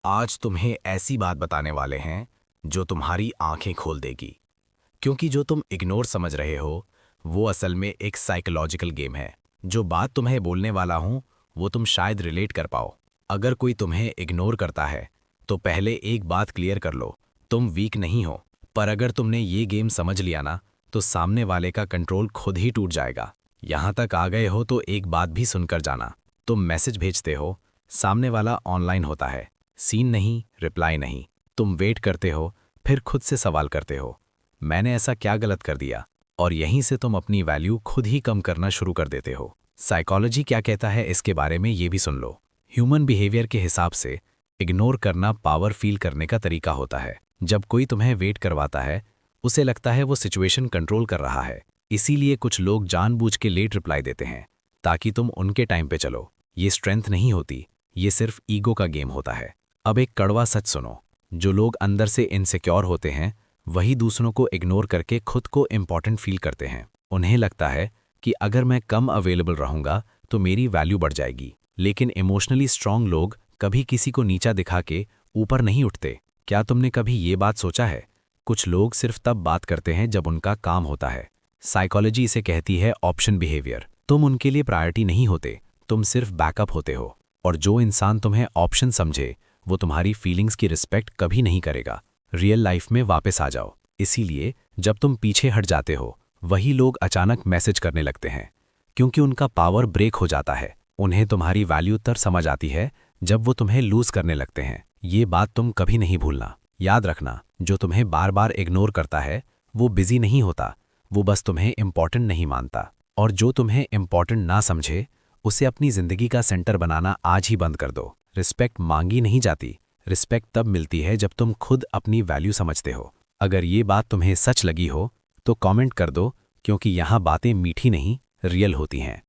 आज तुम्हें ऐसी बात बताने वाले हैं जो तुम्हारी आंखें खोल देगी। क्योंकि जो तुम इग्नोर समझ रहे हो वो असल में एक साइकोलॉजिकल गेम है। जो बात तुम्हें बोलने वाला हूं वो तुम शायद रिलेट कर पाओ। अगर कोई तुम्हें इग्नोर करता है तो पहले एक बात क्लियर कर लो, तुम वीक नहीं हो। पर अगर तुमने ये गेम समझ लिया ना तो सामने वाले का कंट्रोल खुद ही टूट जाएगा। यहां तक आ गए हो तो एक बात भी सुनकर जाना। तुम मैसेज भेजते हो, सामने वाला ऑनलाइन होता है, सीन नहीं, रिप्लाई नहीं। तुम वेट करते हो, फिर खुद से सवाल करते हो, मैंने ऐसा क्या गलत कर दिया? और यहीं से तुम अपनी वैल्यू खुद ही कम करना शुरू कर देते हो। साइकोलॉजी क्या कहता है इसके बारे में ये भी सुन लो। ह्यूमन बिहेवियर के हिसाब से इग्नोर करना पावर फील करने का तरीका होता है। जब कोई तुम्हें वेट करवाता है उसे लगता है वो सिचुएशन कंट्रोल कर रहा है। इसीलिए कुछ लोग जानबूझ के लेट रिप्लाई देते हैं ताकि तुम उनके टाइम पे चलो। ये स्ट्रेंथ नहीं होती, ये सिर्फ ईगो का गेम होता है। अब एक कड़वा सच सुनो, जो लोग अंदर से इनसिक्योर होते हैं वही दूसरों को इग्नोर करके खुद को इम्पॉर्टेंट फील करते हैं। उन्हें लगता है कि अगर मैं कम अवेलेबल रहूंगा तो मेरी वैल्यू बढ़ जाएगी। लेकिन इमोशनली स्ट्रांग लोग कभी किसी को नीचा दिखा के ऊपर नहीं उठते। क्या तुमने कभी ये बात सोचा है? कुछ लोग सिर्फ तब बात करते हैं जब उनका काम होता है। साइकोलॉजी इसे कहती है ऑप्शन बिहेवियर। तुम उनके लिए प्रायोरिटी नहीं होते, तुम सिर्फ बैकअप होते हो। और जो इंसान तुम्हें ऑप्शन समझे वो तुम्हारी फीलिंग्स की रिस्पेक्ट कभी नहीं करेगा। रियल लाइफ में वापस आ जाओ। इसीलिए जब तुम पीछे हट जाते हो वही लोग अचानक मैसेज करने लगते हैं, क्योंकि उनका पावर ब्रेक हो जाता है। उन्हें तुम्हारी वैल्यू तब समझ आती है जब वो तुम्हें लूज करने लगते हैं। ये बात तुम कभी नहीं भूलना। याद रखना, जो तुम्हें बार बार इग्नोर करता है वो बिजी नहीं होता, वो बस तुम्हें इम्पॉर्टेंट नहीं मानता। और जो तुम्हें इम्पॉर्टेंट ना समझे उसे अपनी जिंदगी का सेंटर बनाना आज ही बंद कर दो। रिस्पेक्ट मांगी नहीं जाती, रिस्पेक्ट तब मिलती है जब तुम खुद अपनी वैल्यू समझते हो। अगर ये बात तुम्हें सच लगी हो तो कमेंट कर दो, क्योंकि यहाँ बातें मीठी नहीं, रियल होती हैं।